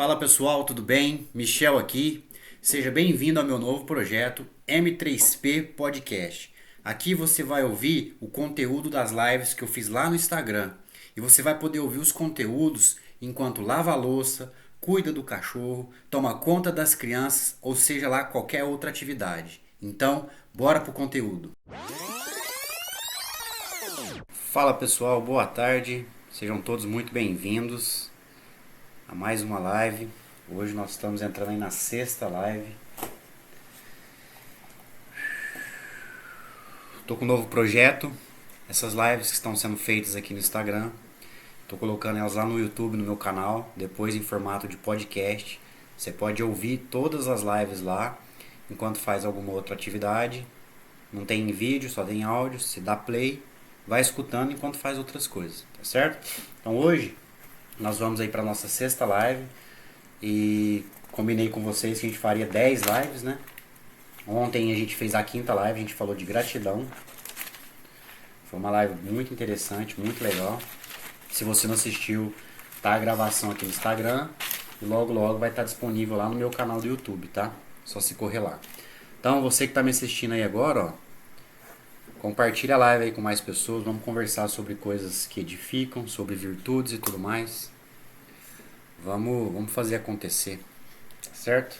Fala pessoal, tudo bem? Michel aqui. Seja bem-vindo ao meu novo projeto M3P Podcast. Aqui você vai ouvir o conteúdo das lives que eu fiz lá no Instagram. E você vai poder ouvir os conteúdos enquanto lava a louça, cuida do cachorro, toma conta das crianças ou seja lá qualquer outra atividade. Então, bora pro conteúdo. Fala pessoal, boa tarde. Sejam todos muito bem-vindos a mais uma live. Hoje nós estamos entrando aí na sexta live. Estou com um novo projeto. Essas lives que estão sendo feitas aqui no Instagram, estou colocando elas lá no YouTube, no meu canal, depois em formato de podcast. Você pode ouvir todas as lives lá enquanto faz alguma outra atividade. Não tem vídeo, só tem áudio. Se dá play, vai escutando enquanto faz outras coisas, tá certo? Então hoje nós vamos aí para nossa sexta live e combinei com vocês que a gente faria 10 lives, né? Ontem a gente fez a quinta live, a gente falou de gratidão. Foi uma live muito interessante, muito legal. Se você não assistiu, tá a gravação aqui no Instagram e logo logo vai estar disponível lá no meu canal do YouTube, tá? Só se correr lá. Então você que tá me assistindo aí agora, ó, compartilha a live aí com mais pessoas, vamos conversar sobre coisas que edificam, sobre virtudes e tudo mais. Vamos fazer acontecer, tá certo?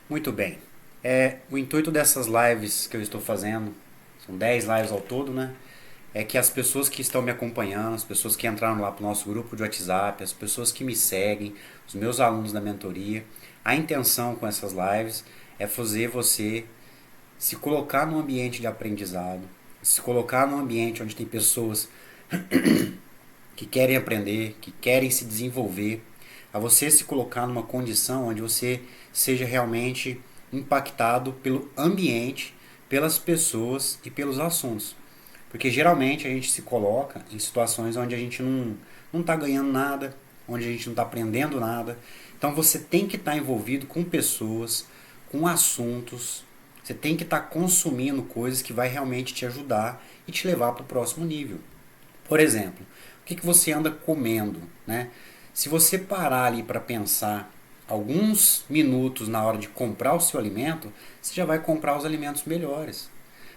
Muito bem. O intuito dessas lives que eu estou fazendo, são 10 lives ao todo, né? É que as pessoas que estão me acompanhando, as pessoas que entraram lá para o nosso grupo de WhatsApp, as pessoas que me seguem, os meus alunos da mentoria, a intenção com essas lives é fazer você se colocar num ambiente de aprendizado, se colocar num ambiente onde tem pessoas que querem aprender, que querem se desenvolver, a você se colocar numa condição onde você seja realmente impactado pelo ambiente, pelas pessoas e pelos assuntos. Porque geralmente a gente se coloca em situações onde a gente não está ganhando nada, onde a gente não está aprendendo nada. Então você tem que estar envolvido com pessoas, com assuntos, você tem que estar consumindo coisas que vai realmente te ajudar e te levar para o próximo nível. Por exemplo, o que você anda comendo, né? Se você parar ali para pensar alguns minutos na hora de comprar o seu alimento, você já vai comprar os alimentos melhores.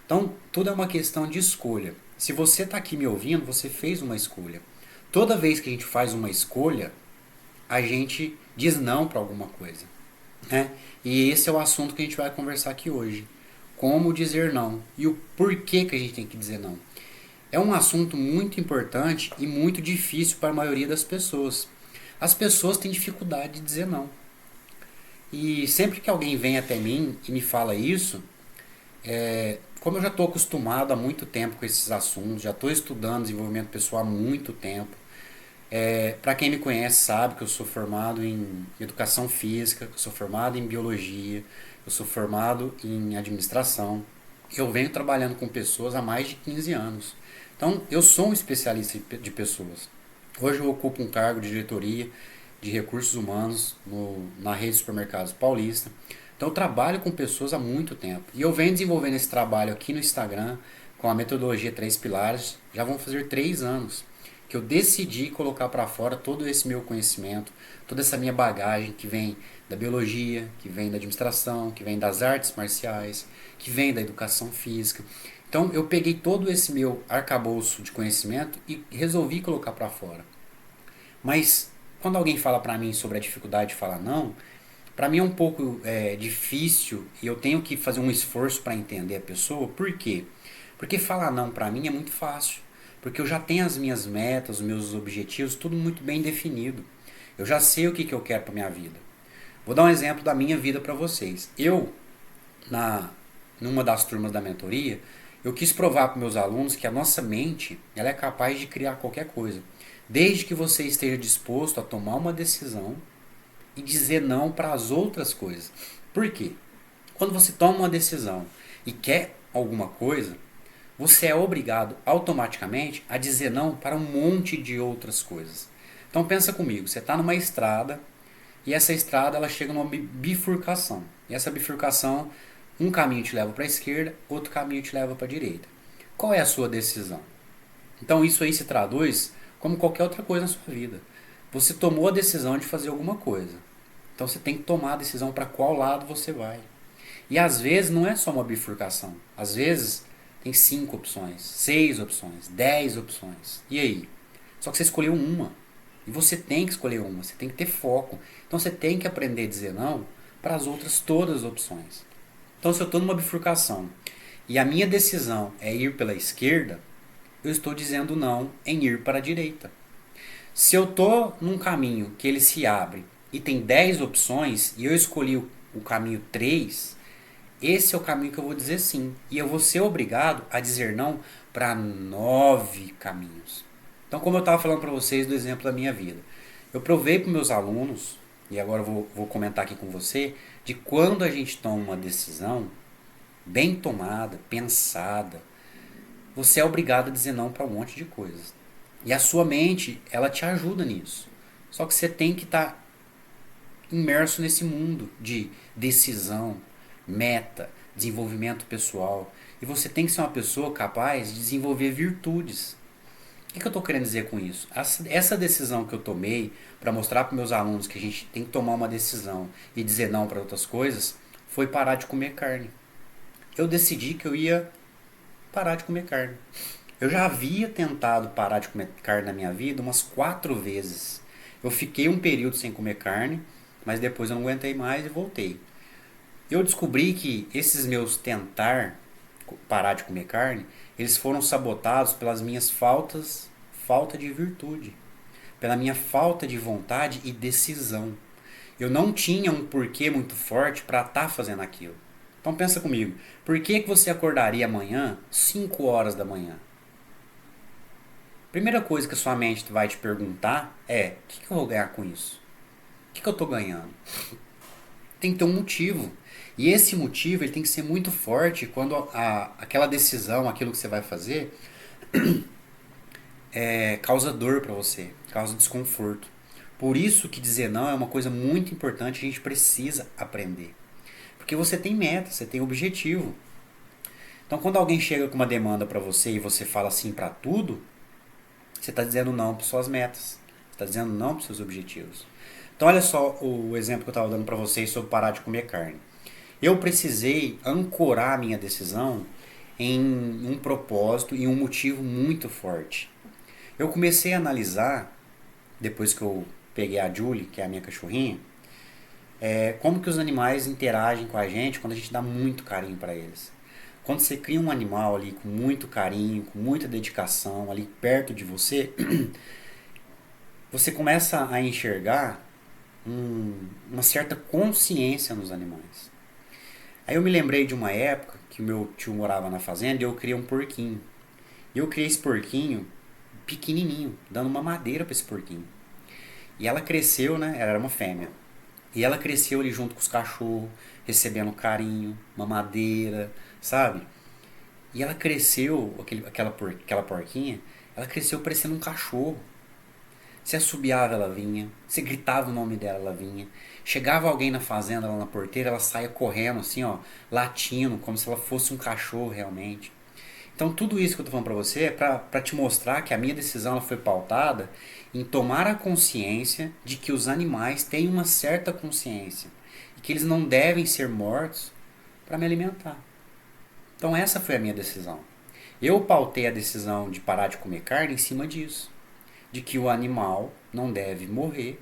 Então, tudo é uma questão de escolha. Se você está aqui me ouvindo, você fez uma escolha. Toda vez que a gente faz uma escolha, a gente diz não para alguma coisa, né? E esse é o assunto que a gente vai conversar aqui hoje. Como dizer não e o porquê que a gente tem que dizer não. É um assunto muito importante e muito difícil para a maioria das pessoas. As pessoas têm dificuldade de dizer não. E sempre que alguém vem até mim e me fala isso, como eu já estou acostumado há muito tempo com esses assuntos, já estou estudando desenvolvimento pessoal há muito tempo. Para quem me conhece sabe que eu sou formado em educação física, eu sou formado em biologia, eu sou formado em administração. Eu venho trabalhando com pessoas há mais de 15 anos. Então, eu sou um especialista de pessoas. Hoje eu ocupo um cargo de diretoria de recursos humanos na rede de supermercados paulista. Então, eu trabalho com pessoas há muito tempo. E eu venho desenvolvendo esse trabalho aqui no Instagram com a metodologia Três Pilares. Já vão fazer 3 anos que eu decidi colocar para fora todo esse meu conhecimento, toda essa minha bagagem que vem da biologia, que vem da administração, que vem das artes marciais, que vem da educação física. Então eu peguei todo esse meu arcabouço de conhecimento e resolvi colocar para fora. Mas quando alguém fala para mim sobre a dificuldade de falar não, para mim é um pouco difícil e eu tenho que fazer um esforço para entender a pessoa. Por quê? Porque falar não para mim é muito fácil. Porque eu já tenho as minhas metas, os meus objetivos, tudo muito bem definido. Eu já sei o que eu quero para minha vida. Vou dar um exemplo da minha vida para vocês. Numa das turmas da mentoria, eu quis provar para meus alunos que a nossa mente ela é capaz de criar qualquer coisa. Desde que você esteja disposto a tomar uma decisão e dizer não para as outras coisas. Por quê? Quando você toma uma decisão e quer alguma coisa, você é obrigado automaticamente a dizer não para um monte de outras coisas. Então pensa comigo, você está numa estrada e essa estrada ela chega numa bifurcação. E essa bifurcação, um caminho te leva para a esquerda, outro caminho te leva para a direita. Qual é a sua decisão? Então isso aí se traduz como qualquer outra coisa na sua vida. Você tomou a decisão de fazer alguma coisa. Então você tem que tomar a decisão para qual lado você vai. E às vezes não é só uma bifurcação. Às vezes tem 5 opções, 6 opções, 10 opções. E aí? Só que você escolheu uma. E você tem que escolher uma, você tem que ter foco. Então você tem que aprender a dizer não para as outras todas as opções. Então se eu estou numa bifurcação e a minha decisão é ir pela esquerda, eu estou dizendo não em ir para a direita. Se eu estou num caminho que ele se abre e tem 10 opções e eu escolhi o caminho 3, esse é o caminho que eu vou dizer sim. E eu vou ser obrigado a dizer não para 9 caminhos. Então, como eu estava falando para vocês do exemplo da minha vida, eu provei para meus alunos, e agora eu vou comentar aqui com você, de quando a gente toma uma decisão bem tomada, pensada, você é obrigado a dizer não para um monte de coisas. E a sua mente, ela te ajuda nisso. Só que você tem que estar imerso nesse mundo de decisão, meta, desenvolvimento pessoal. E você tem que ser uma pessoa capaz de desenvolver virtudes. O que eu estou querendo dizer com isso? Essa decisão que eu tomei para mostrar para meus alunos que a gente tem que tomar uma decisão e dizer não para outras coisas foi parar de comer carne. Eu decidi que eu ia parar de comer carne. Eu já havia tentado parar de comer carne na minha vida umas 4 vezes. Eu fiquei um período sem comer carne, mas depois eu não aguentei mais e voltei. Eu descobri que esses meus tentar parar de comer carne, eles foram sabotados pelas minhas falta de virtude, pela minha falta de vontade e decisão. Eu não tinha um porquê muito forte para estar fazendo aquilo. Então pensa comigo, por que você acordaria amanhã 5 horas da manhã? Primeira coisa que a sua mente vai te perguntar é, o que eu vou ganhar com isso? O que eu estou ganhando? Tem que ter um motivo. E esse motivo ele tem que ser muito forte quando aquela decisão, aquilo que você vai fazer, causa dor para você, causa desconforto. Por isso que dizer não é uma coisa muito importante, a gente precisa aprender. Porque você tem meta, você tem objetivo. Então quando alguém chega com uma demanda para você e você fala sim para tudo, você está dizendo não para suas metas, você está dizendo não para seus objetivos. Então olha só o exemplo que eu estava dando para vocês sobre parar de comer carne. Eu precisei ancorar a minha decisão em um propósito e um motivo muito forte. Eu comecei a analisar, depois que eu peguei a Julie, que é a minha cachorrinha, como que os animais interagem com a gente quando a gente dá muito carinho para eles. Quando você cria um animal ali com muito carinho, com muita dedicação, ali perto de você, você começa a enxergar uma certa consciência nos animais. Aí eu me lembrei de uma época que o meu tio morava na fazenda e eu criei um porquinho. E eu criei esse porquinho pequenininho, dando uma madeira para esse porquinho. E ela cresceu, né? Ela era uma fêmea. E ela cresceu ali junto com os cachorros, recebendo carinho, mamadeira, sabe? E ela cresceu, aquela porquinha, ela cresceu parecendo um cachorro. Você assobiava, ela vinha. Você gritava o nome dela, ela vinha. Chegava alguém na fazenda, lá na porteira, ela saía correndo, assim, ó, latindo, como se ela fosse um cachorro realmente. Então, tudo isso que eu tô falando pra você é pra te mostrar que a minha decisão ela foi pautada em tomar a consciência de que os animais têm uma certa consciência e que eles não devem ser mortos para me alimentar. Então, essa foi a minha decisão. Eu pautei a decisão de parar de comer carne em cima disso, de que o animal não deve morrer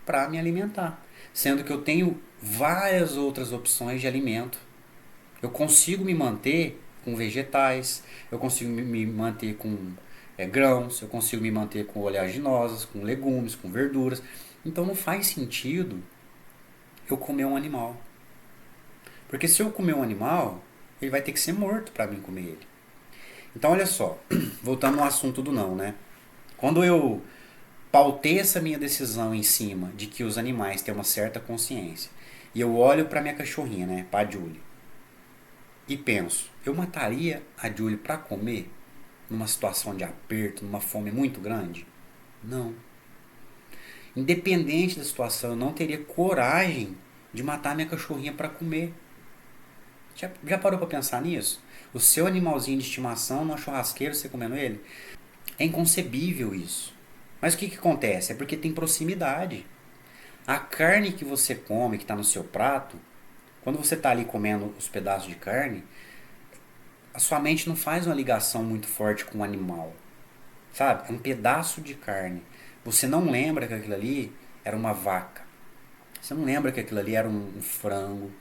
para me alimentar, sendo que eu tenho várias outras opções de alimento. Eu consigo me manter com vegetais, eu consigo me manter com grãos, eu consigo me manter com oleaginosas, com legumes, com verduras. Então não faz sentido eu comer um animal. Porque se eu comer um animal, ele vai ter que ser morto para mim comer ele. Então olha só, voltando ao assunto do não, né? Quando eu pautei essa minha decisão em cima de que os animais têm uma certa consciência, e eu olho para minha cachorrinha, né, para a Julie, e penso, eu mataria a Julie para comer numa situação de aperto, numa fome muito grande? Não. Independente da situação, eu não teria coragem de matar minha cachorrinha para comer. Já parou para pensar nisso? O seu animalzinho de estimação na churrasqueira, você comendo ele? É inconcebível isso. Mas o que acontece? É porque tem proximidade. A carne que você come, que está no seu prato, quando você está ali comendo os pedaços de carne, a sua mente não faz uma ligação muito forte com o animal. Sabe? É um pedaço de carne. Você não lembra que aquilo ali era uma vaca. Você não lembra que aquilo ali era um frango.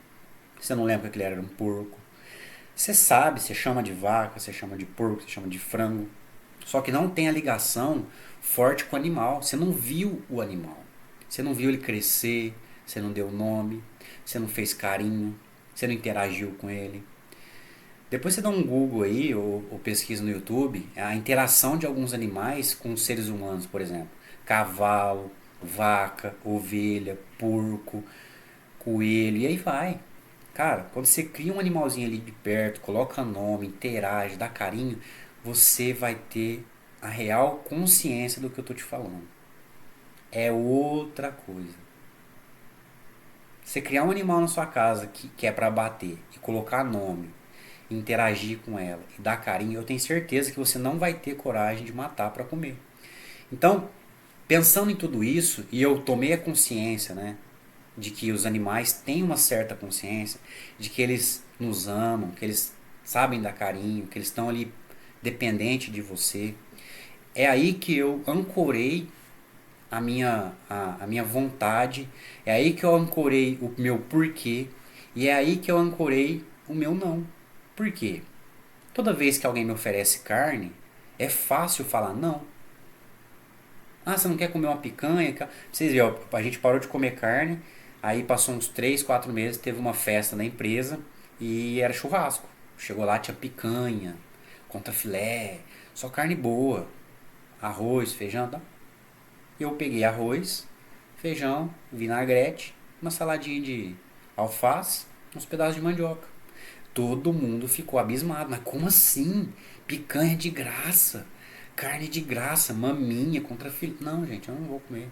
Você não lembra que aquilo era um porco. Você sabe, você chama de vaca, você chama de porco, você chama de frango. Só que não tem a ligação forte com o animal. Você não viu o animal. Você não viu ele crescer, você não deu nome, você não fez carinho, você não interagiu com ele. Depois você dá um Google aí, ou pesquisa no YouTube, a interação de alguns animais com os seres humanos, por exemplo. Cavalo, vaca, ovelha, porco, coelho, e aí vai. Cara, quando você cria um animalzinho ali de perto, coloca nome, interage, dá carinho, você vai ter a real consciência do que eu tô te falando. É outra coisa. Você criar um animal na sua casa que é para bater e colocar nome, interagir com ela e dar carinho, eu tenho certeza que você não vai ter coragem de matar para comer. Então, pensando em tudo isso, e eu tomei a consciência, né, de que os animais têm uma certa consciência, de que eles nos amam, que eles sabem dar carinho, que eles estão ali dependente de você. É aí que eu ancorei a minha vontade, é aí que eu ancorei o meu porquê, e é aí que eu ancorei o meu não. Por quê? Toda vez que alguém me oferece carne, é fácil falar não. Ah, você não quer comer uma picanha? Vocês viram, a gente parou de comer carne, aí passou uns 3 4 meses, teve uma festa na empresa e era churrasco. Chegou lá, tinha picanha, contrafilé, só carne boa, arroz, feijão, tá? Eu peguei arroz, feijão, vinagrete, uma saladinha de alface, uns pedaços de mandioca. Todo mundo ficou abismado. Mas como assim? Picanha de graça, carne de graça, maminha contra filho. Não, gente, eu não vou comer.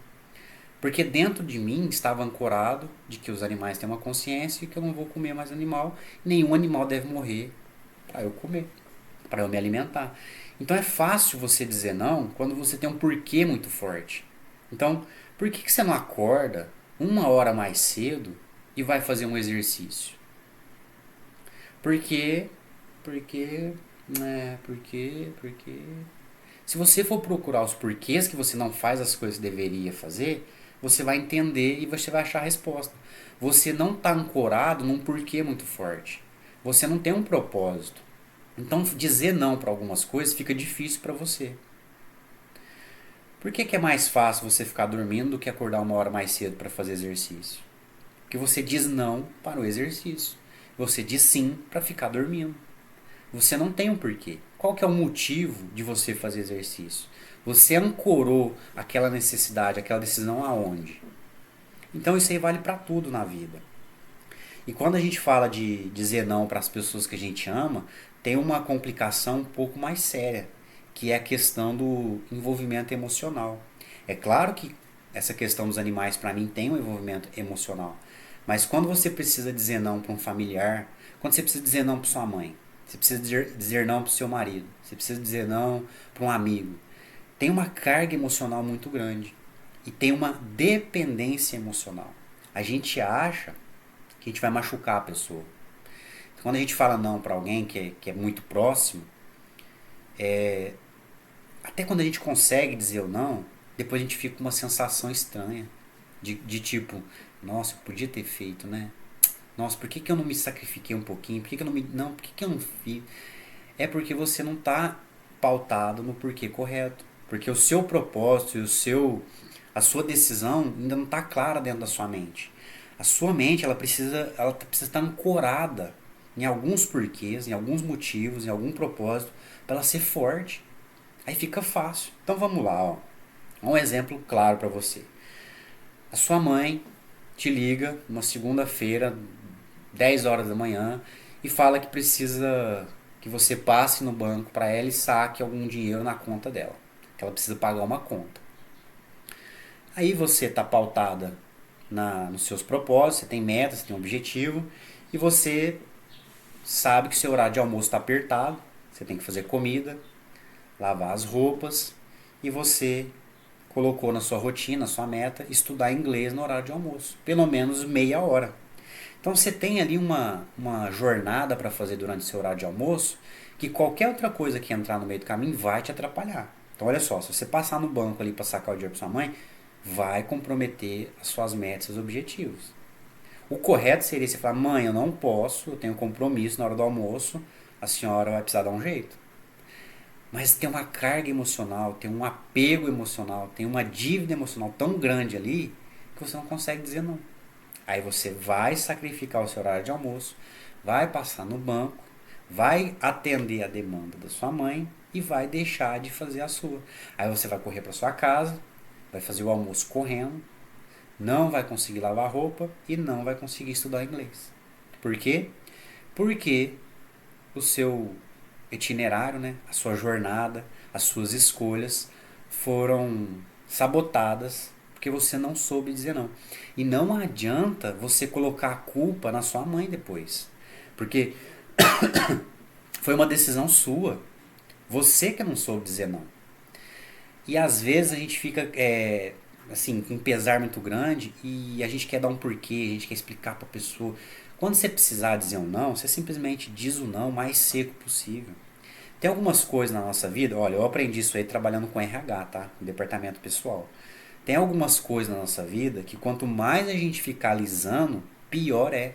Porque dentro de mim estava ancorado de que os animais têm uma consciência e que eu não vou comer mais animal. Nenhum animal deve morrer para eu comer, para eu me alimentar. Então é fácil você dizer não quando você tem um porquê muito forte. Então, por que você não acorda 1 hora mais cedo e vai fazer um exercício? Porque, porque. Se você for procurar os porquês que você não faz as coisas que deveria fazer, você vai entender e você vai achar a resposta. Você não está ancorado num porquê muito forte. Você não tem um propósito. Então dizer não para algumas coisas fica difícil para você. Por que é mais fácil você ficar dormindo do que acordar 1 hora mais cedo para fazer exercício? Porque você diz não para o exercício. Você diz sim para ficar dormindo. Você não tem um porquê. Qual que é o motivo de você fazer exercício? Você ancorou aquela necessidade, aquela decisão aonde? Então isso aí vale para tudo na vida. E quando a gente fala de dizer não para as pessoas que a gente ama, tem uma complicação um pouco mais séria, que é a questão do envolvimento emocional. É claro que essa questão dos animais para mim tem um envolvimento emocional, mas quando você precisa dizer não para um familiar, quando você precisa dizer não para sua mãe, você precisa dizer não para o seu marido, você precisa dizer não para um amigo, tem uma carga emocional muito grande e tem uma dependência emocional. A gente acha que a gente vai machucar a pessoa. Quando a gente fala não para alguém que é muito próximo, até quando a gente consegue dizer o não, depois a gente fica com uma sensação estranha. De tipo, nossa, eu podia ter feito, né? Nossa, por que eu não me sacrifiquei um pouquinho? Por que eu não me. Não, por que eu não fiz? É porque você não está pautado no porquê correto. Porque o seu propósito e a sua decisão ainda não está clara dentro da sua mente. A sua mente ela precisa estar ancorada em alguns porquês, em alguns motivos, em algum propósito, para ela ser forte. Aí fica fácil. Então vamos lá, ó. Um exemplo claro para você. A sua mãe te liga uma segunda-feira, 10 horas da manhã, e fala que precisa que você passe no banco para ela e saque algum dinheiro na conta dela. Que ela precisa pagar uma conta. Aí você está pautada nos seus propósitos, você tem metas, você tem um objetivo, e você sabe que seu horário de almoço está apertado, você tem que fazer comida, lavar as roupas, e você colocou na sua rotina, na sua meta, estudar inglês no horário de almoço, pelo menos meia hora. Então você tem ali uma jornada para fazer durante o seu horário de almoço, que qualquer outra coisa que entrar no meio do caminho vai te atrapalhar. Então olha só, se você passar no banco ali para sacar o dinheiro para sua mãe, vai comprometer as suas metas e os objetivos. O correto seria você falar: mãe, eu não posso, eu tenho compromisso na hora do almoço, a senhora vai precisar dar um jeito. Mas tem uma carga emocional, tem um apego emocional, tem uma dívida emocional tão grande ali que você não consegue dizer não. Aí você vai sacrificar o seu horário de almoço, vai passar no banco, vai atender a demanda da sua mãe e vai deixar de fazer a sua. Aí você vai correr para sua casa, vai fazer o almoço correndo, não vai conseguir lavar roupa e não vai conseguir estudar inglês. Por quê? Porque o seu itinerário, né, a sua jornada, as suas escolhas foram sabotadas porque você não soube dizer não. E não adianta você colocar a culpa na sua mãe depois. Porque foi uma decisão sua. Você que não soube dizer não. E às vezes a gente fica assim, com um pesar muito grande e a gente quer dar um porquê, a gente quer explicar pra pessoa. Quando você precisar dizer um não, você simplesmente diz o não o mais seco possível. Tem algumas coisas na nossa vida, olha, eu aprendi isso aí trabalhando com RH, tá? No departamento pessoal. Tem algumas coisas na nossa vida que quanto mais a gente ficar alisando, pior é.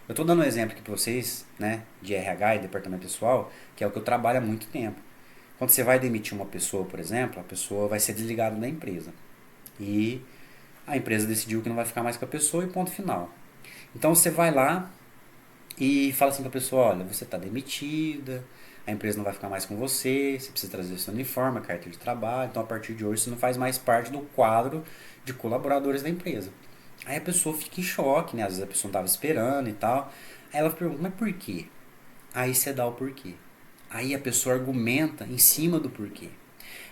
Eu tô dando um exemplo aqui pra vocês, né, de RH e departamento pessoal, que é o que eu trabalho há muito tempo. Quando você vai demitir uma pessoa, por exemplo, a pessoa vai ser desligada da empresa. E a empresa decidiu que não vai ficar mais com a pessoa e ponto final. Então você vai lá e fala assim pra pessoa: olha, você está demitida, a empresa não vai ficar mais com você, você precisa trazer seu uniforme, a carteira de trabalho, então a partir de hoje você não faz mais parte do quadro de colaboradores da empresa. Aí a pessoa fica em choque, né? Às vezes a pessoa não estava esperando e tal. Aí ela pergunta: mas por quê? Aí você dá o porquê. Aí a pessoa argumenta em cima do porquê.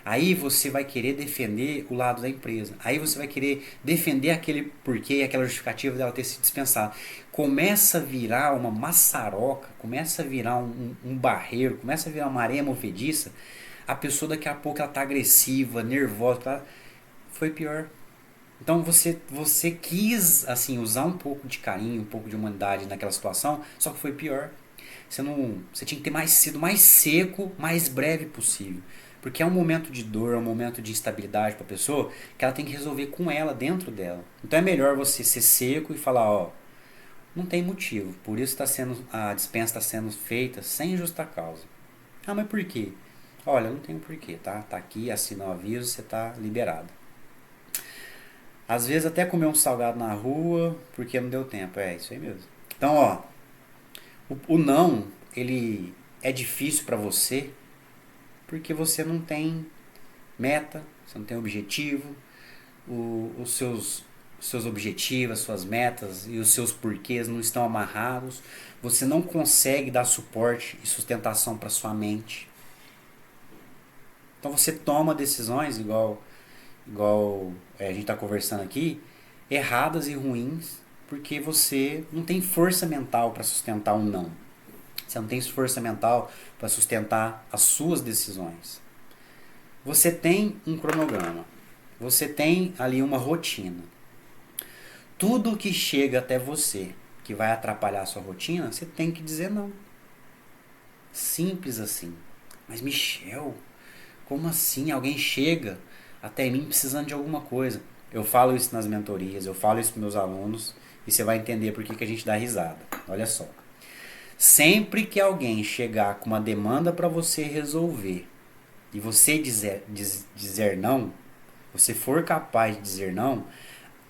Aí você vai querer defender o lado da empresa. Aí você vai querer defender aquele porquê e aquela justificativa dela ter sido dispensada. Começa a virar uma maçaroca, começa a virar um barreiro, começa a virar uma areia movediça. A pessoa daqui a pouco ela tá agressiva, nervosa. Foi pior. Então você quis assim usar um pouco de carinho, um pouco de humanidade naquela situação, só que foi pior. Você tinha que ter sido mais seco, mais breve possível. Porque é um momento de dor, é um momento de instabilidade para a pessoa que ela tem que resolver com ela, dentro dela. Então é melhor você ser seco e falar: ó, não tem motivo, por isso a dispensa está sendo feita sem justa causa. Ah, mas por quê? Olha, não tem um porquê, tá? Tá aqui, assina o aviso, você tá liberado. Às vezes até comer um salgado na rua porque não deu tempo, é isso aí mesmo. Então, ó, o não, ele é difícil para você porque você não tem meta, você não tem objetivo, os seus objetivos, as suas metas e os seus porquês não estão amarrados, você não consegue dar suporte e sustentação para sua mente. Então você toma decisões igual a gente está conversando aqui, erradas e ruins, porque você não tem força mental para sustentar um não. Você não tem força mental para sustentar as suas decisões. Você tem um cronograma. Você tem ali uma rotina. Tudo que chega até você que vai atrapalhar a sua rotina, você tem que dizer não. Simples assim. Mas Michel, como assim? Alguém chega até mim precisando de alguma coisa. Eu falo isso nas mentorias, eu falo isso para meus alunos e você vai entender por que a gente dá risada. Olha só. Sempre que alguém chegar com uma demanda para você resolver e você dizer não, você for capaz de dizer não,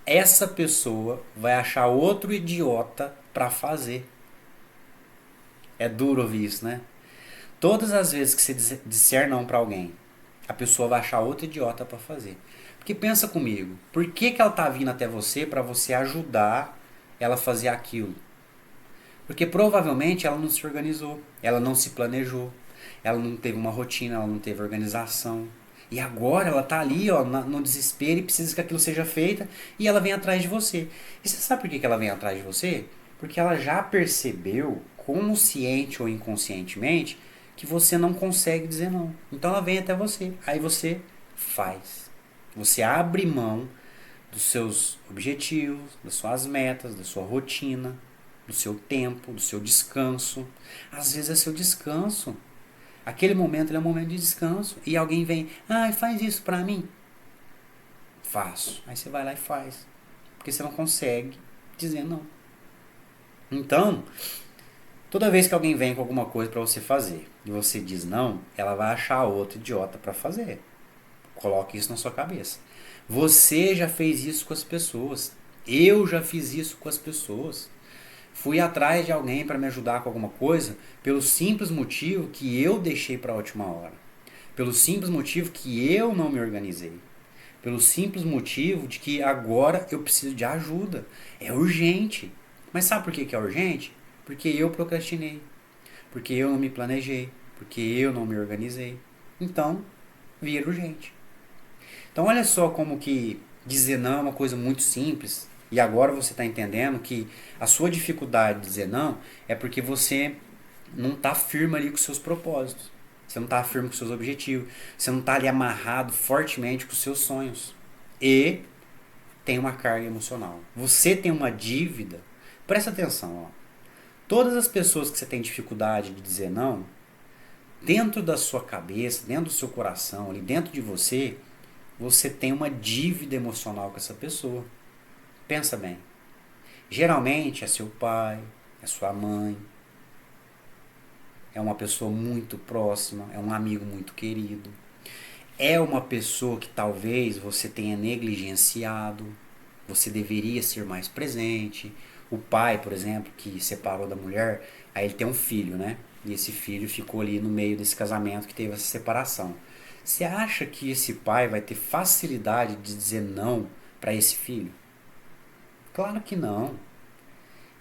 essa pessoa vai achar outro idiota para fazer. É duro ouvir isso, né? Todas as vezes que você disser não para alguém, a pessoa vai achar outro idiota para fazer. Porque pensa comigo, por que ela tá vindo até você para você ajudar ela a fazer aquilo? Porque provavelmente ela não se organizou, ela não se planejou, ela não teve uma rotina, ela não teve organização. E agora ela tá ali, ó, no desespero e precisa que aquilo seja feito e ela vem atrás de você. E você sabe por que ela vem atrás de você? Porque ela já percebeu, consciente ou inconscientemente, que você não consegue dizer não. Então ela vem até você. Aí você faz. Você abre mão dos seus objetivos, das suas metas, da sua rotina, do seu tempo, do seu descanso. Às vezes é seu descanso. Aquele momento ele é um momento de descanso. E alguém vem, faz isso pra mim. Faço. Aí você vai lá e faz. Porque você não consegue dizer não. Então, toda vez que alguém vem com alguma coisa pra você fazer e você diz não, ela vai achar outro idiota pra fazer. Coloque isso na sua cabeça. Você já fez isso com as pessoas. Eu já fiz isso com as pessoas. Fui atrás de alguém para me ajudar com alguma coisa pelo simples motivo que eu deixei para a última hora. Pelo simples motivo que eu não me organizei. Pelo simples motivo de que agora eu preciso de ajuda. É urgente. Mas sabe por que é urgente? Porque eu procrastinei. Porque eu não me planejei. Porque eu não me organizei. Então, vira urgente. Então olha só como que dizer não é uma coisa muito simples. E agora você está entendendo que a sua dificuldade de dizer não é porque você não está firme ali com os seus propósitos. Você não está firme com os seus objetivos. Você não está ali amarrado fortemente com os seus sonhos. E tem uma carga emocional. Você tem uma dívida. Presta atenção, ó. Todas as pessoas que você tem dificuldade de dizer não, dentro da sua cabeça, dentro do seu coração, ali dentro de você, você tem uma dívida emocional com essa pessoa. Pensa bem. Geralmente é seu pai, é sua mãe, é uma pessoa muito próxima, é um amigo muito querido. É uma pessoa que talvez você tenha negligenciado, você deveria ser mais presente. O pai, por exemplo, que separou da mulher, aí ele tem um filho, né? E esse filho ficou ali no meio desse casamento que teve essa separação. Você acha que esse pai vai ter facilidade de dizer não para esse filho? Claro que não.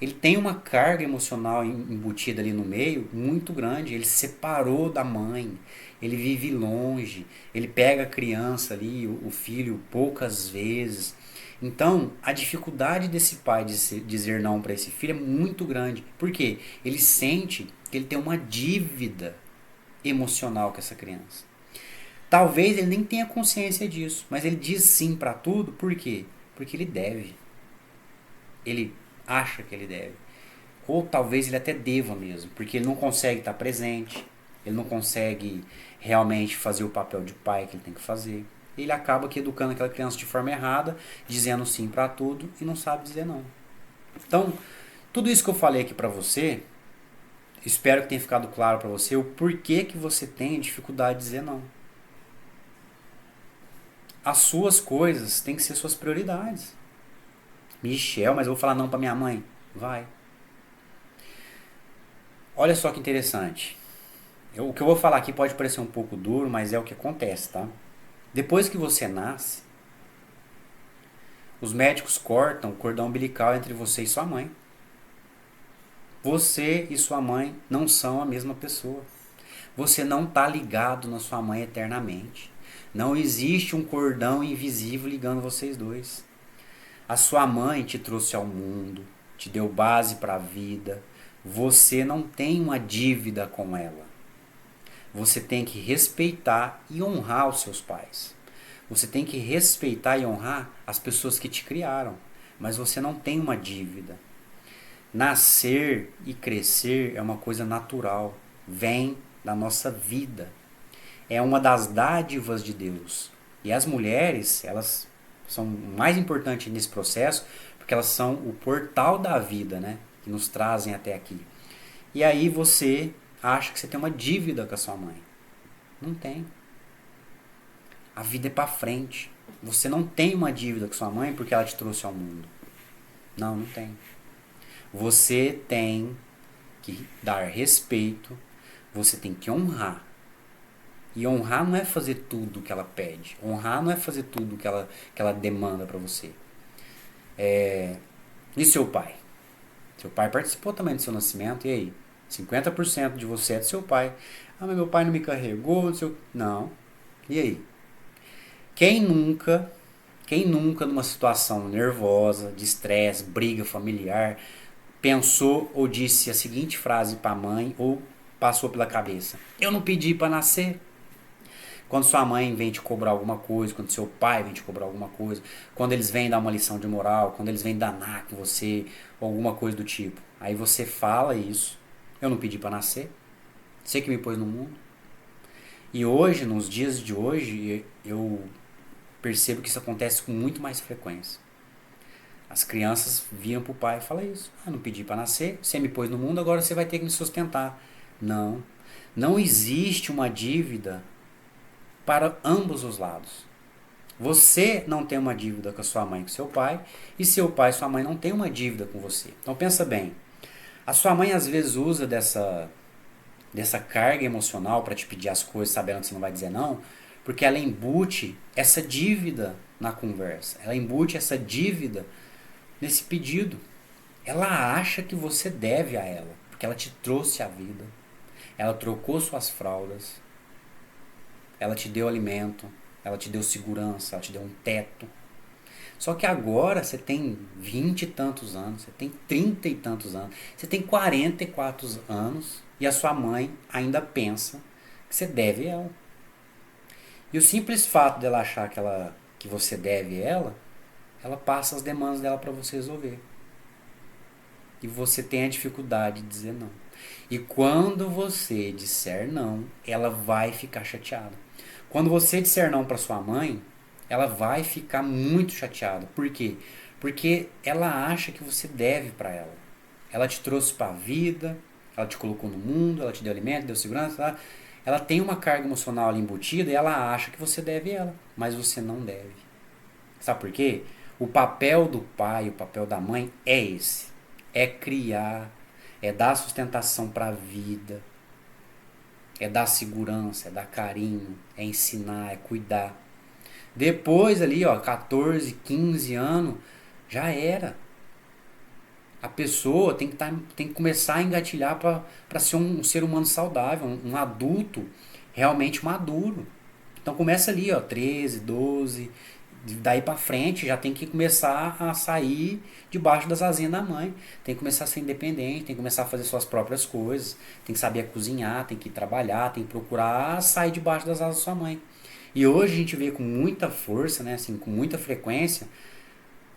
Ele tem uma carga emocional embutida ali no meio muito grande. Ele se separou da mãe, ele vive longe, ele pega a criança ali, o filho, poucas vezes. Então, a dificuldade desse pai de dizer não para esse filho é muito grande. Por quê? Ele sente que ele tem uma dívida emocional com essa criança. Talvez ele nem tenha consciência disso, mas ele diz sim para tudo, por quê? Porque ele deve. Ele acha que ele deve. Ou talvez ele até deva mesmo, porque ele não consegue estar presente, ele não consegue realmente fazer o papel de pai que ele tem que fazer. Ele acaba aqui educando aquela criança de forma errada, dizendo sim para tudo e não sabe dizer não. Então, tudo isso que eu falei aqui para você, espero que tenha ficado claro para você o porquê que você tem dificuldade de dizer não. As suas coisas têm que ser suas prioridades. Michel, mas eu vou falar não para minha mãe? Vai. Olha só que interessante. O que eu vou falar aqui pode parecer um pouco duro, mas é o que acontece, tá? Depois que você nasce, os médicos cortam o cordão umbilical entre você e sua mãe. Você e sua mãe não são a mesma pessoa. Você não está ligado na sua mãe eternamente. Não existe um cordão invisível ligando vocês dois. A sua mãe te trouxe ao mundo, te deu base para a vida. Você não tem uma dívida com ela. Você tem que respeitar e honrar os seus pais. Você tem que respeitar e honrar as pessoas que te criaram. Mas você não tem uma dívida. Nascer e crescer é uma coisa natural. Vem da nossa vida. É uma das dádivas de Deus. E as mulheres, elas são mais importantes nesse processo porque elas são o portal da vida, né? Que nos trazem até aqui. E aí você acha que você tem uma dívida com a sua mãe. Não tem. A vida é pra frente. Você não tem uma dívida com sua mãe porque ela te trouxe ao mundo. Não, não tem. Você tem que dar respeito, você tem que honrar. E honrar não é fazer tudo que ela pede. Honrar não é fazer tudo que ela demanda pra você. E seu pai? Seu pai participou também do seu nascimento, e aí? 50% de você é do seu pai. Ah, mas meu pai não me carregou, não sei o... Não. E aí? Quem nunca, quem nunca numa situação nervosa, de estresse, briga familiar, pensou ou disse a seguinte frase para a mãe ou passou pela cabeça: eu não pedi para nascer. Quando sua mãe vem te cobrar alguma coisa, quando seu pai vem te cobrar alguma coisa, quando eles vêm dar uma lição de moral, quando eles vêm danar com você, ou alguma coisa do tipo. Aí você fala isso: eu não pedi para nascer, você que me pôs no mundo. E hoje, nos dias de hoje, eu percebo que isso acontece com muito mais frequência. As crianças viam pro pai e falam isso: eu não pedi para nascer, você me pôs no mundo, agora você vai ter que me sustentar. Não. Não existe uma dívida para ambos os lados. Você não tem uma dívida com a sua mãe e com seu pai, e seu pai e sua mãe não tem uma dívida com você. Então pensa bem, a sua mãe às vezes usa dessa carga emocional para te pedir as coisas sabendo que você não vai dizer não, porque ela embute essa dívida na conversa, ela embute essa dívida nesse pedido. Ela acha que você deve a ela, porque ela te trouxe a vida, ela trocou suas fraldas, ela te deu alimento, ela te deu segurança, ela te deu um teto. Só que agora você tem 20 e tantos anos, você tem 30 e tantos anos, você tem 44 anos e a sua mãe ainda pensa que você deve ela. E o simples fato dela achar que você deve ela passa as demandas dela para você resolver. E você tem a dificuldade de dizer não. E quando você disser não, ela vai ficar chateada. Quando você disser não para sua mãe, ela vai ficar muito chateada. Por quê? Porque ela acha que você deve para ela. Ela te trouxe para a vida, ela te colocou no mundo, ela te deu alimento, deu segurança. Ela tem uma carga emocional ali embutida e ela acha que você deve ela, mas você não deve. Sabe por quê? O papel do pai, o papel da mãe é esse. É criar, é dar sustentação para a vida, é dar segurança, é dar carinho, é ensinar, é cuidar. Depois ali, ó, 14, 15 anos, já era. A pessoa tem que começar a engatilhar para ser um ser humano saudável, um adulto realmente maduro. Então começa ali, ó, 13, 12, daí pra frente já tem que começar a sair debaixo das asinhas da mãe. Tem que começar a ser independente, tem que começar a fazer suas próprias coisas, tem que saber cozinhar, tem que trabalhar, tem que procurar sair debaixo das asas da sua mãe. E hoje a gente vê com muita força, né, assim, com muita frequência,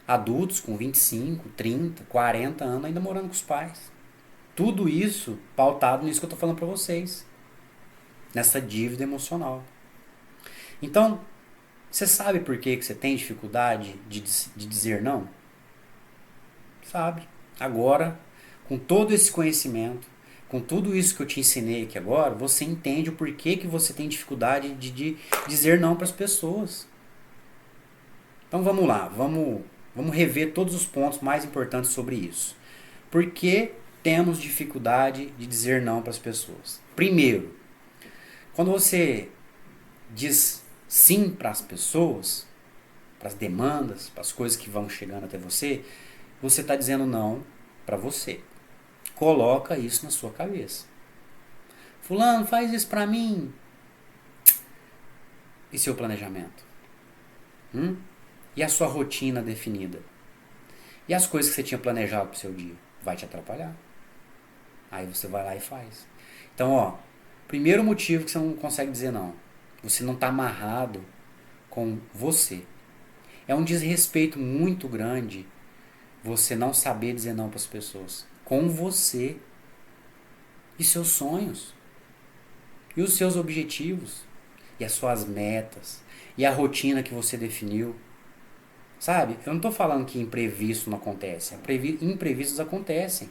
adultos com 25, 30, 40 anos ainda morando com os pais. Tudo isso pautado nisso que eu tô falando pra vocês, nessa dívida emocional. Então, você sabe por que você tem dificuldade de dizer não? Sabe. Agora, com todo esse conhecimento, com tudo isso que eu te ensinei aqui agora, você entende o porquê que você tem dificuldade de dizer não para as pessoas. Então vamos lá, vamos rever todos os pontos mais importantes sobre isso. Por que temos dificuldade de dizer não para as pessoas? Primeiro, quando você diz sim para as pessoas, para as demandas, para as coisas que vão chegando até você, você está dizendo não para você. Coloca isso na sua cabeça. Fulano, faz isso para mim. E seu planejamento? E a sua rotina definida? E as coisas que você tinha planejado para o seu dia? Vai te atrapalhar. Aí você vai lá e faz. Então, ó, primeiro motivo que você não consegue dizer não. Você não está amarrado com você. É um desrespeito muito grande você não saber dizer não para as pessoas. Com você. E seus sonhos. E os seus objetivos. E as suas metas. E a rotina que você definiu. Sabe? Eu não estou falando que imprevisto não acontece. Imprevistos acontecem.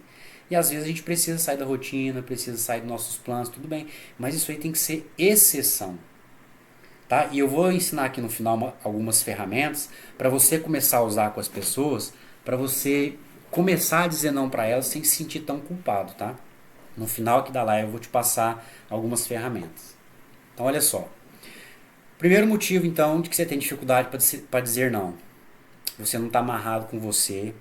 E às vezes a gente precisa sair da rotina, precisa sair dos nossos planos, tudo bem. Mas isso aí tem que ser exceção. Tá? E eu vou ensinar aqui no final algumas ferramentas para você começar a usar com as pessoas, para você começar a dizer não para elas sem se sentir tão culpado, tá? No final aqui da live eu vou te passar algumas ferramentas. Então olha só. Primeiro motivo então de que você tem dificuldade para dizer não. Você não está amarrado com você.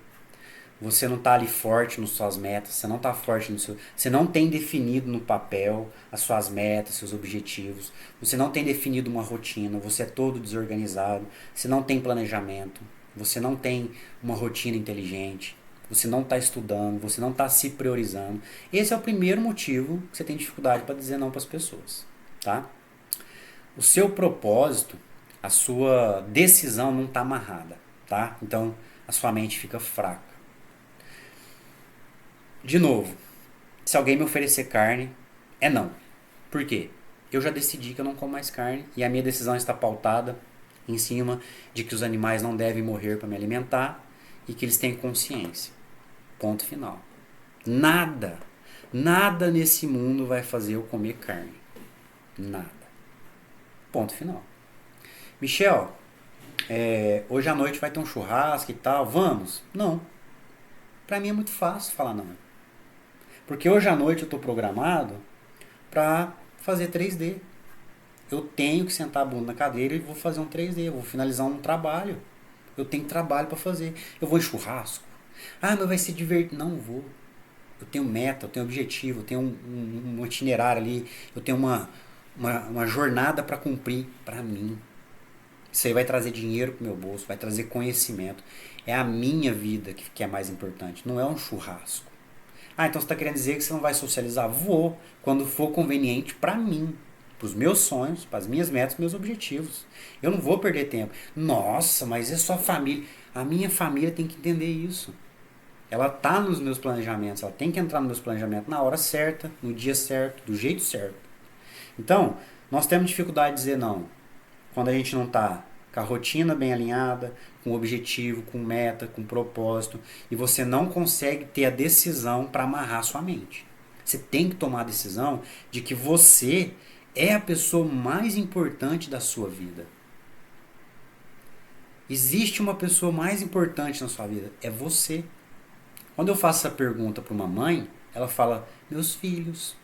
Você não tá ali forte nas suas metas, você não tá forte no seu, você não tem definido no papel as suas metas, seus objetivos. Você não tem definido uma rotina, você é todo desorganizado, você não tem planejamento, você não tem uma rotina inteligente, você não está estudando, você não está se priorizando. Esse é o primeiro motivo que você tem dificuldade para dizer não para as pessoas, tá? O seu propósito, a sua decisão não está amarrada, tá? Então a sua mente fica fraca. De novo, se alguém me oferecer carne, é não. Por quê? Eu já decidi que eu não como mais carne e a minha decisão está pautada em cima de que os animais não devem morrer para me alimentar e que eles têm consciência. Ponto final. Nada, nada nesse mundo vai fazer eu comer carne. Nada. Ponto final. Michel, hoje à noite vai ter um churrasco e tal, vamos? Não. Pra mim é muito fácil falar não. Porque hoje à noite eu tô programado pra fazer 3D. Eu tenho que sentar a bunda na cadeira e vou fazer um 3D, eu vou finalizar um trabalho. Eu tenho trabalho pra fazer. Eu vou em churrasco. Ah, mas vai ser divertido. Não vou. Eu tenho meta, eu tenho objetivo, eu tenho um itinerário ali, eu tenho uma jornada para cumprir para mim. Isso aí vai trazer dinheiro pro meu bolso, vai trazer conhecimento. É a minha vida que é mais importante, não é um churrasco. Ah, então você está querendo dizer que você não vai socializar? Vou, quando for conveniente para mim, para os meus sonhos, para as minhas metas, meus objetivos. Eu não vou perder tempo. Nossa, mas é sua família. A minha família tem que entender isso. Ela tá nos meus planejamentos, ela tem que entrar nos meus planejamentos na hora certa, no dia certo, do jeito certo. Então, nós temos dificuldade de dizer não quando a gente não tá com a rotina bem alinhada, com objetivo, com meta, com propósito, e você não consegue ter a decisão para amarrar sua mente. Você tem que tomar a decisão de que você é a pessoa mais importante da sua vida. Existe uma pessoa mais importante na sua vida, é você. Quando eu faço essa pergunta para uma mãe, ela fala: meus filhos.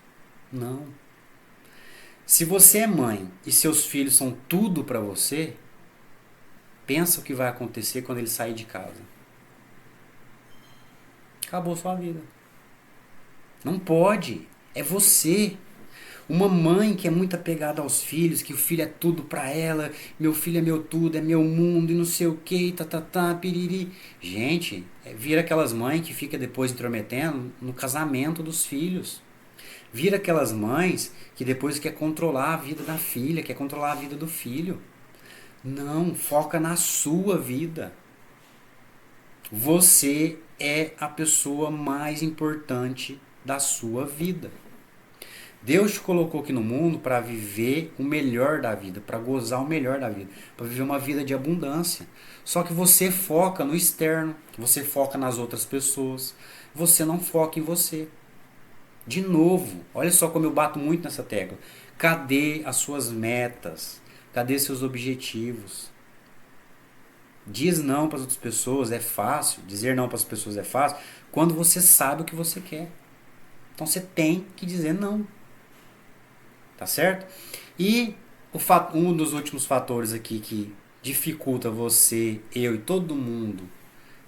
Não. Se você é mãe e seus filhos são tudo para você, pensa o que vai acontecer quando ele sair de casa. Acabou sua vida. Não pode. É você. Uma mãe que é muito apegada aos filhos, que o filho é tudo pra ela, meu filho é meu tudo, é meu mundo e não sei o que, piriri. Gente, vira aquelas mães que fica depois intrometendo no casamento dos filhos. Vira aquelas mães que depois quer controlar a vida da filha, quer controlar a vida do filho. Não, foca na sua vida. Você é a pessoa mais importante da sua vida. Deus te colocou aqui no mundo para viver o melhor da vida, para gozar o melhor da vida, para viver uma vida de abundância. Só que você foca no externo, você foca nas outras pessoas, você não foca em você. De novo, olha só como eu bato muito nessa tecla. Cadê as suas metas? Cadê seus objetivos? Diz não para as outras pessoas é fácil, dizer não para as pessoas é fácil, quando você sabe o que você quer. Então você tem que dizer não. Tá certo? E um dos últimos fatores aqui que dificulta você, eu e todo mundo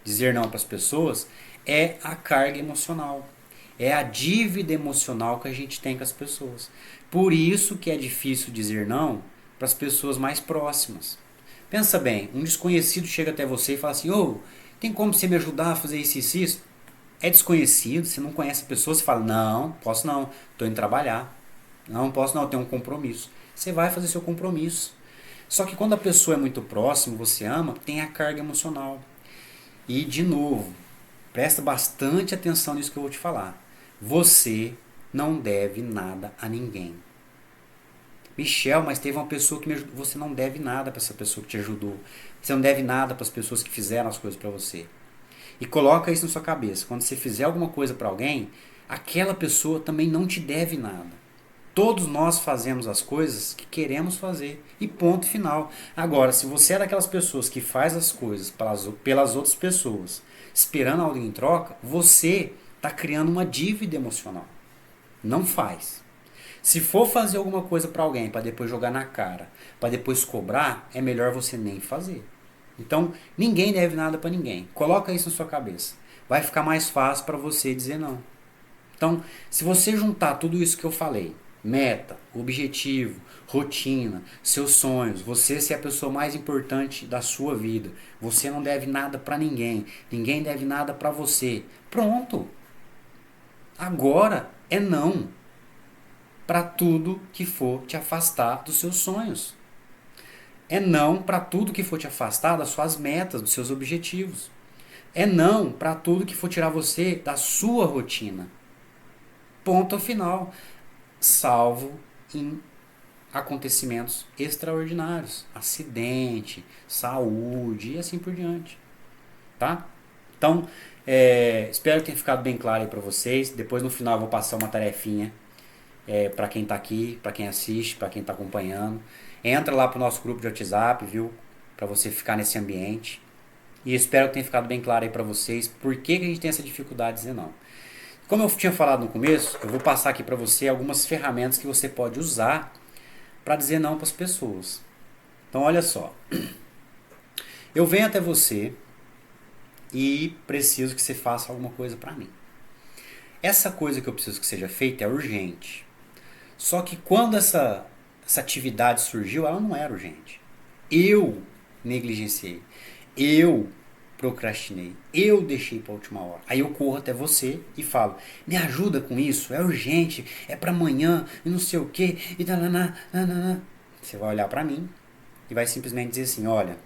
dizer não para as pessoas é a carga emocional. É a dívida emocional que a gente tem com as pessoas. Por isso que é difícil dizer não para as pessoas mais próximas. Pensa bem, um desconhecido chega até você e fala assim: ô, tem como você me ajudar a fazer isso e isso? É desconhecido, você não conhece a pessoa, você fala: não, posso não, estou indo trabalhar. Não posso não, eu tenho um compromisso. Você vai fazer seu compromisso. Só que quando a pessoa é muito próxima, você ama, tem a carga emocional. E de novo, presta bastante atenção nisso que eu vou te falar. Você não deve nada a ninguém. Michel, mas teve uma pessoa que me ajudou. Você não deve nada para essa pessoa que te ajudou. Você não deve nada para as pessoas que fizeram as coisas para você. E coloca isso na sua cabeça. Quando você fizer alguma coisa para alguém, aquela pessoa também não te deve nada. Todos nós fazemos as coisas que queremos fazer. E ponto final. Agora, se você é daquelas pessoas que faz as coisas pelas outras pessoas, esperando algo em troca, você está criando uma dívida emocional. Não faz. Se for fazer alguma coisa para alguém, para depois jogar na cara, para depois cobrar, é melhor você nem fazer. Então, ninguém deve nada para ninguém. Coloca isso na sua cabeça. vai ficar mais fácil para você dizer não. Então, se você juntar tudo isso que eu falei, meta, objetivo, rotina, seus sonhos, você ser a pessoa mais importante da sua vida, você não deve nada para ninguém, ninguém deve nada para você. Pronto. Agora é não para tudo que for te afastar dos seus sonhos. É não para tudo que for te afastar das suas metas, dos seus objetivos. É não para tudo que for tirar você da sua rotina. Ponto final. Salvo em acontecimentos extraordinários, acidente, saúde e assim por diante, tá? Então, espero que tenha ficado bem claro aí para vocês. Depois no final eu vou passar uma tarefinha para quem tá aqui, para quem assiste, para quem tá acompanhando. Entra lá pro nosso grupo de WhatsApp, viu? Para você ficar nesse ambiente. E espero que tenha ficado bem claro aí para vocês por que a gente tem essa dificuldade de dizer não. Como eu tinha falado no começo, eu vou passar aqui para você algumas ferramentas que você pode usar para dizer não para as pessoas. Então, olha só. Eu venho até você e preciso que você faça alguma coisa para mim. Essa coisa que eu preciso que seja feita é urgente. Só que quando essa atividade surgiu, ela não era urgente. Eu negligenciei. Eu procrastinei. Eu deixei para a última hora. Aí eu corro até você e falo: me ajuda com isso, é urgente, é para amanhã, e não sei o que, e tananá, tananá. Você vai olhar para mim e vai simplesmente dizer assim: olha,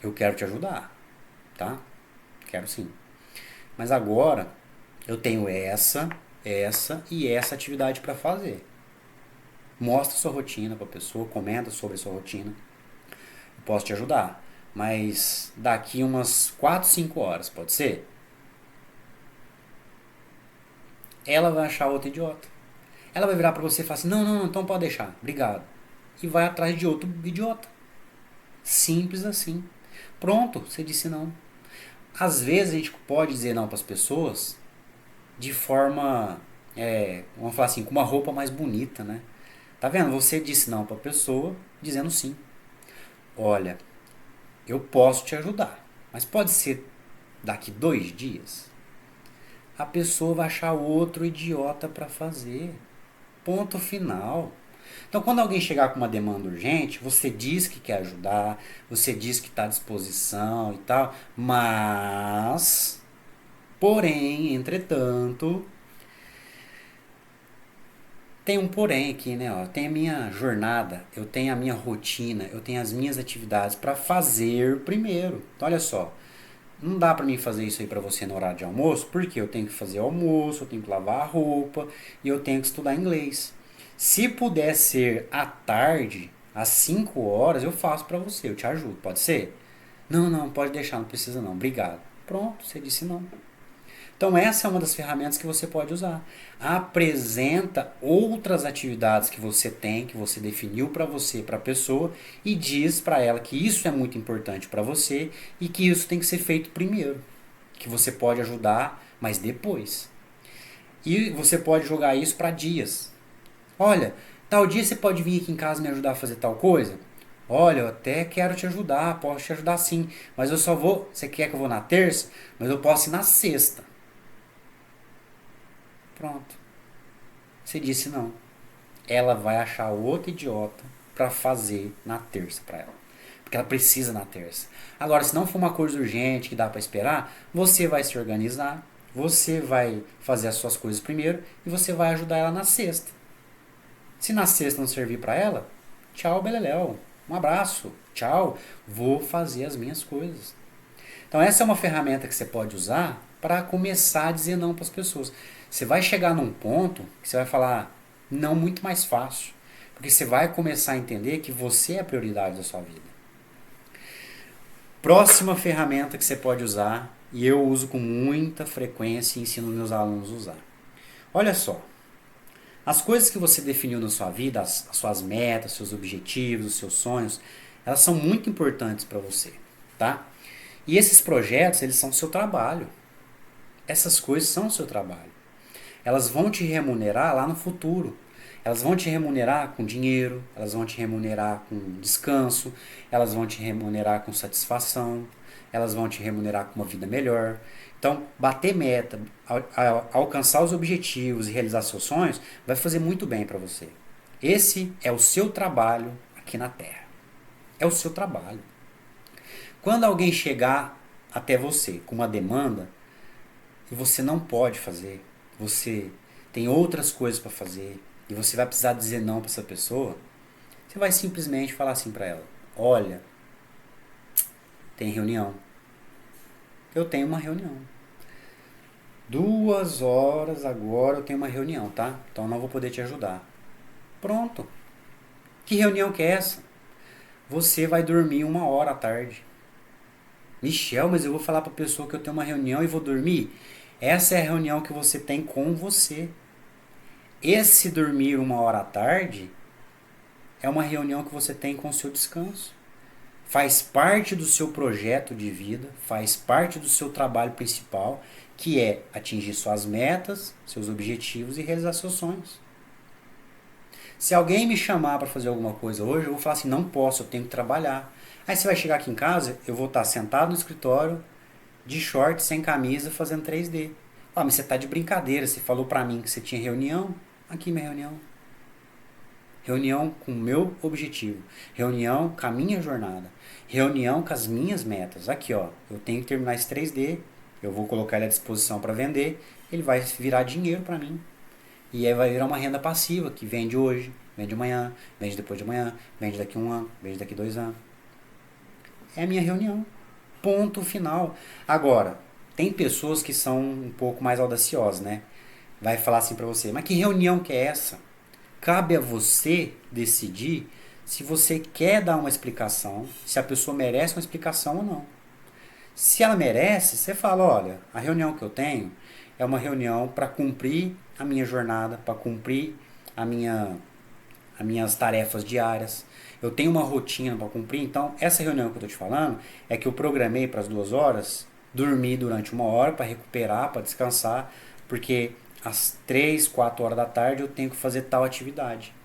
eu quero te ajudar, tá? Quero sim. Mas agora eu tenho essa e essa atividade para fazer. Mostra sua rotina para a pessoa, comenta sobre a sua rotina. Eu posso te ajudar, mas daqui umas 4, 5 horas, pode ser? Ela vai achar outro idiota. Ela vai virar para você e falar assim: não, não, então pode deixar, obrigado. E vai atrás de outro idiota. Simples assim. Pronto, você disse não. Às vezes a gente pode dizer não para as pessoas de forma, vamos falar assim, com uma roupa mais bonita, né? Tá vendo? Você disse não para a pessoa dizendo sim. Olha, eu posso te ajudar, mas pode ser daqui 2 dias. A pessoa vai achar outro idiota para fazer. Ponto final. Então, quando alguém chegar com uma demanda urgente, você diz que quer ajudar, você diz que está à disposição e tal, mas, porém, entretanto, tem um porém aqui, né? Ó, tem a minha jornada, eu tenho a minha rotina, eu tenho as minhas atividades para fazer primeiro. Então, olha só, não dá para mim fazer isso aí para você no horário de almoço, porque eu tenho que fazer almoço, eu tenho que lavar a roupa e eu tenho que estudar inglês. Se puder ser à tarde, às 5 horas, eu faço para você, eu te ajudo, pode ser? Não, não, pode deixar, não precisa não, obrigado. Pronto, você disse não. Então essa é uma das ferramentas que você pode usar. Apresenta outras atividades que você tem, que você definiu para você, para a pessoa, e diz para ela que isso é muito importante para você e que isso tem que ser feito primeiro. Que você pode ajudar, mas depois. E você pode jogar isso para dias. Olha, tal dia você pode vir aqui em casa me ajudar a fazer tal coisa? Olha, eu até quero te ajudar, posso te ajudar sim, mas eu só vou. Você quer que eu vou na terça? Mas eu posso ir na sexta. Pronto. Você disse não. Ela vai achar outro idiota para fazer na terça para ela. Porque ela precisa na terça. Agora, se não for uma coisa urgente que dá para esperar, você vai se organizar, você vai fazer as suas coisas primeiro e você vai ajudar ela na sexta. Se na sexta não servir para ela, tchau, beleléu. Um abraço. Tchau. Vou fazer as minhas coisas. Então essa é uma ferramenta que você pode usar para começar a dizer não para as pessoas. Você vai chegar num ponto que você vai falar não muito mais fácil. Porque você vai começar a entender que você é a prioridade da sua vida. Próxima ferramenta que você pode usar, e eu uso com muita frequência e ensino meus alunos a usar. Olha só, as coisas que você definiu na sua vida, as suas metas, seus objetivos, os seus sonhos, elas são muito importantes para você, tá? E esses projetos, eles são o seu trabalho. Essas coisas são o seu trabalho. Elas vão te remunerar lá no futuro. Elas vão te remunerar com dinheiro, elas vão te remunerar com descanso, elas vão te remunerar com satisfação. elas vão te remunerar com uma vida melhor. Então, bater meta, alcançar os objetivos e realizar seus sonhos vai fazer muito bem para você. Esse é o seu trabalho aqui na Terra. É o seu trabalho. Quando alguém chegar até você com uma demanda e você não pode fazer, você tem outras coisas para fazer e você vai precisar dizer não para essa pessoa, você vai simplesmente falar assim para ela: olha, tem reunião. Eu tenho uma reunião. 2 horas agora eu tenho uma reunião, tá? Então eu não vou poder te ajudar. Pronto. Que reunião que é essa? Você vai dormir 1 hora à tarde. Michel, mas eu vou falar para a pessoa que eu tenho uma reunião e vou dormir? Essa é a reunião que você tem com você. Esse dormir 1 hora à tarde é uma reunião que você tem com o seu descanso. Faz parte do seu projeto de vida, faz parte do seu trabalho principal, que é atingir suas metas, seus objetivos e realizar seus sonhos. Se alguém me chamar para fazer alguma coisa hoje, eu vou falar assim: não posso, eu tenho que trabalhar. Aí você vai chegar aqui em casa, eu vou estar sentado no escritório, de short, sem camisa, fazendo 3D. Ah, mas você tá de brincadeira, você falou para mim que você tinha reunião. Aqui minha reunião. Reunião com o meu objetivo. Reunião com a minha jornada. Reunião com as minhas metas. Aqui, ó, eu tenho que terminar esse 3D, eu vou colocar ele à disposição para vender, ele vai virar dinheiro para mim. E aí vai virar uma renda passiva, que vende hoje, vende amanhã, vende depois de amanhã, vende daqui 1 ano, vende daqui 2 anos. É a minha reunião. Ponto final. Agora, tem pessoas que são um pouco mais audaciosas, né? Vai falar assim pra você: mas que reunião que é essa? Cabe a você decidir se você quer dar uma explicação, se a pessoa merece uma explicação ou não. Se ela merece, você fala: olha, a reunião que eu tenho é uma reunião para cumprir a minha jornada, para cumprir a minha, as minhas tarefas diárias. Eu tenho uma rotina para cumprir, então essa reunião que eu estou te falando é que eu programei para as 2 horas, dormir durante 1 hora para recuperar, para descansar, porque às 3, 4 horas da tarde eu tenho que fazer tal atividade.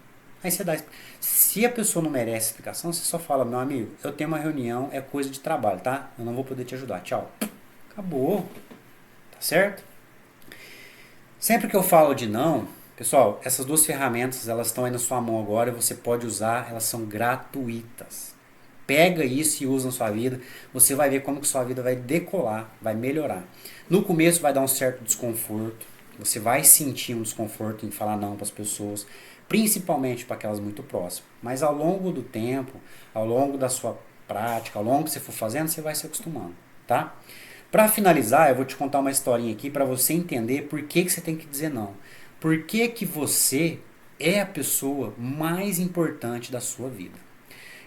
Aí você dá. Se a pessoa não merece explicação, você só fala: meu amigo, eu tenho uma reunião, é coisa de trabalho, tá? Eu não vou poder te ajudar, tchau. Acabou. Tá certo? Sempre que eu falo de não, pessoal, essas 2 ferramentas, elas estão aí na sua mão agora e você pode usar, elas são gratuitas. Pega isso e usa na sua vida, você vai ver como que sua vida vai decolar, vai melhorar. No começo vai dar um certo desconforto, você vai sentir um desconforto em falar não para as pessoas, principalmente para aquelas muito próximas. Mas ao longo do tempo, ao longo da sua prática, ao longo que você for fazendo, você vai se acostumando, tá? Para finalizar, eu vou te contar uma historinha aqui para você entender por que você tem que dizer não. Por que você é a pessoa mais importante da sua vida.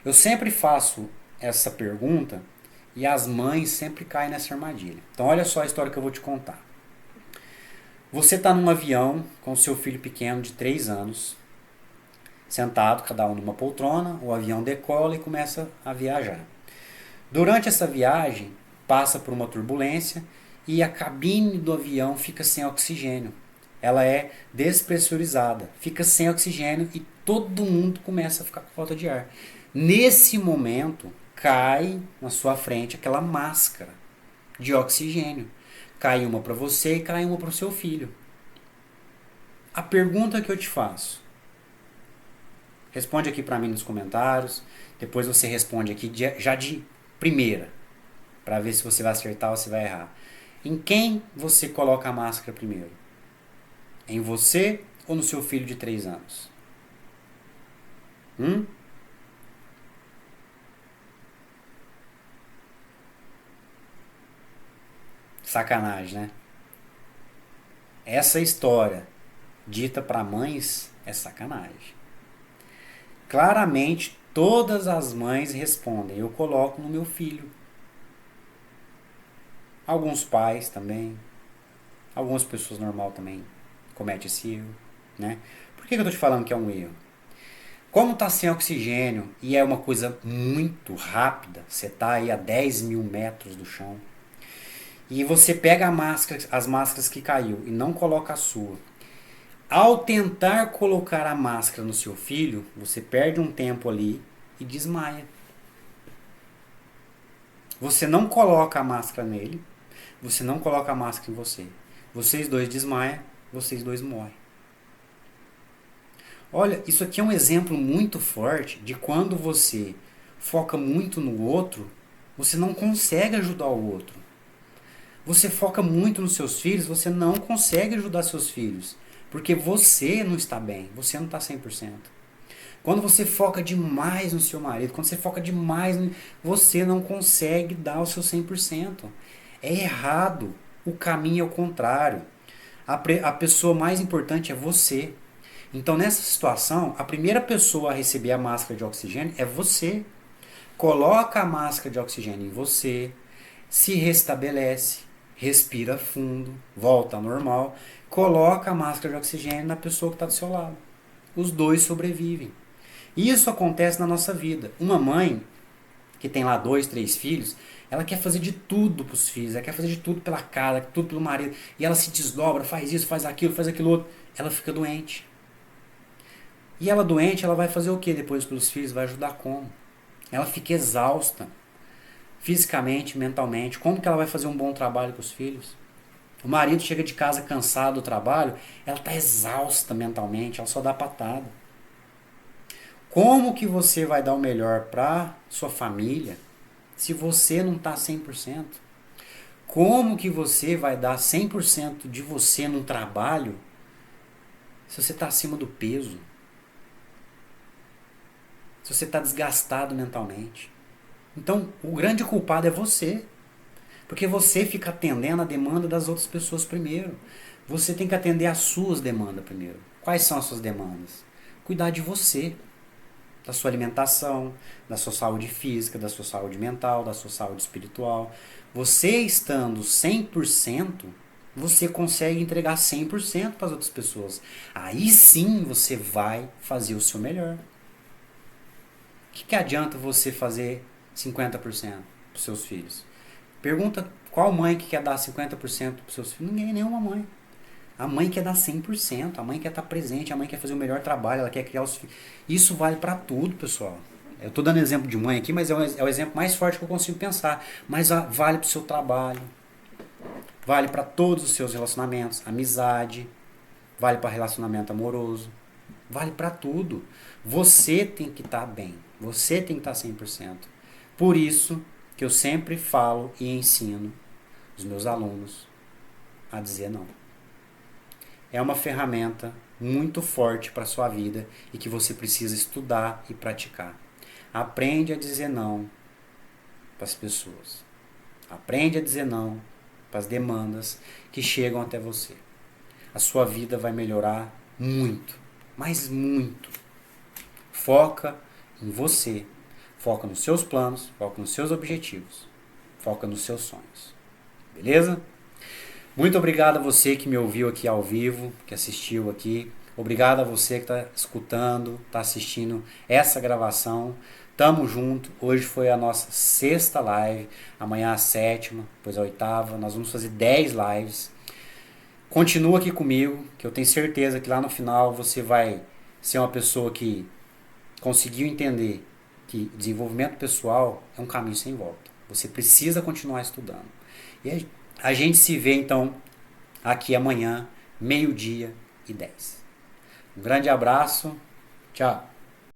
Eu sempre faço essa pergunta e as mães sempre caem nessa armadilha. Então olha só a história que eu vou te contar. Você está num avião com seu filho pequeno de 3 anos, sentado, cada um numa poltrona, o avião decola e começa a viajar. Durante essa viagem, passa por uma turbulência e a cabine do avião fica sem oxigênio. Ela é despressurizada, fica sem oxigênio e todo mundo começa a ficar com falta de ar. Nesse momento, cai na sua frente aquela máscara de oxigênio. Cai uma para você e cai uma para o seu filho. A pergunta que eu te faço, responde aqui para mim nos comentários, depois você responde aqui já de primeira, para ver se você vai acertar ou se vai errar. Em quem você coloca a máscara primeiro? Em você ou no seu filho de 3 anos? Sacanagem, né? Essa história dita para mães é sacanagem. Claramente, todas as mães respondem: eu coloco no meu filho. Alguns pais também, algumas pessoas normais também cometem esse erro, né? Por que eu tô te falando que é um erro? Como tá sem oxigênio e é uma coisa muito rápida, você tá aí a 10 mil metros do chão, e você pega a máscara, as máscaras que caiu e não coloca a sua. Ao tentar colocar a máscara no seu filho, você perde um tempo ali e desmaia. Você não coloca a máscara nele, você não coloca a máscara em você. Vocês dois desmaiam, vocês dois morrem. Olha, isso aqui é um exemplo muito forte de quando você foca muito no outro, você não consegue ajudar o outro. Você foca muito nos seus filhos, você não consegue ajudar seus filhos. Porque você não está bem, você não está 100%. Quando você foca demais no seu marido, quando você foca demais, você não consegue dar o seu 100%. É errado. O caminho é o contrário. A pessoa mais importante é você. Então, nessa situação, a primeira pessoa a receber a máscara de oxigênio é você. Coloca a máscara de oxigênio em você, se restabelece, respira fundo, volta ao normal, coloca a máscara de oxigênio na pessoa que está do seu lado. Os dois sobrevivem. Isso acontece na nossa vida. Uma mãe que tem lá 2, 3 filhos, ela quer fazer de tudo para os filhos, ela quer fazer de tudo pela casa, tudo pelo marido, e ela se desdobra, faz isso, faz aquilo outro. Ela fica doente. E ela doente, ela vai fazer o que depois pelos filhos? Vai ajudar como? Ela fica exausta, fisicamente, mentalmente. Como que ela vai fazer um bom trabalho com os filhos? O marido chega de casa cansado do trabalho, ela está exausta mentalmente, ela só dá patada. Como que você vai dar o melhor para sua família se você não está 100%? Como que você vai dar 100% de você num trabalho se você está acima do peso? Se você está desgastado mentalmente? Então, o grande culpado é você. Porque você fica atendendo a demanda das outras pessoas primeiro. Você tem que atender às suas demandas primeiro. Quais são as suas demandas? Cuidar de você. Da sua alimentação, da sua saúde física, da sua saúde mental, da sua saúde espiritual. Você estando 100%, você consegue entregar 100% para as outras pessoas. Aí sim você vai fazer o seu melhor. O que adianta você fazer 50% para os seus filhos? Pergunta qual mãe que quer dar 50% para os seus filhos. Ninguém, nenhuma mãe. A mãe quer dar 100%, a mãe quer estar presente, a mãe quer fazer o melhor trabalho, ela quer criar os filhos. Isso vale para tudo, pessoal. Eu estou dando exemplo de mãe aqui, mas é o exemplo mais forte que eu consigo pensar. Mas vale para o seu trabalho, vale para todos os seus relacionamentos, amizade, vale para relacionamento amoroso, vale para tudo. Você tem que estar bem, você tem que estar 100%. Por isso que eu sempre falo e ensino os meus alunos a dizer não. É uma ferramenta muito forte para a sua vida e que você precisa estudar e praticar. Aprende a dizer não para as pessoas. Aprende a dizer não para as demandas que chegam até você. A sua vida vai melhorar muito, mas muito. Foca em você. Foca nos seus planos, foca nos seus objetivos. Foca nos seus sonhos. Beleza? Muito obrigado a você que me ouviu aqui ao vivo, que assistiu aqui. Obrigado a você que está escutando, está assistindo essa gravação. Tamo junto. Hoje foi a nossa 6ª live, amanhã a 7ª, depois a 8ª. Nós vamos fazer 10 lives. Continua aqui comigo, que eu tenho certeza que lá no final você vai ser uma pessoa que conseguiu entender que desenvolvimento pessoal é um caminho sem volta. Você precisa continuar estudando. E a gente se vê então aqui amanhã, 12:10. Um grande abraço. Tchau.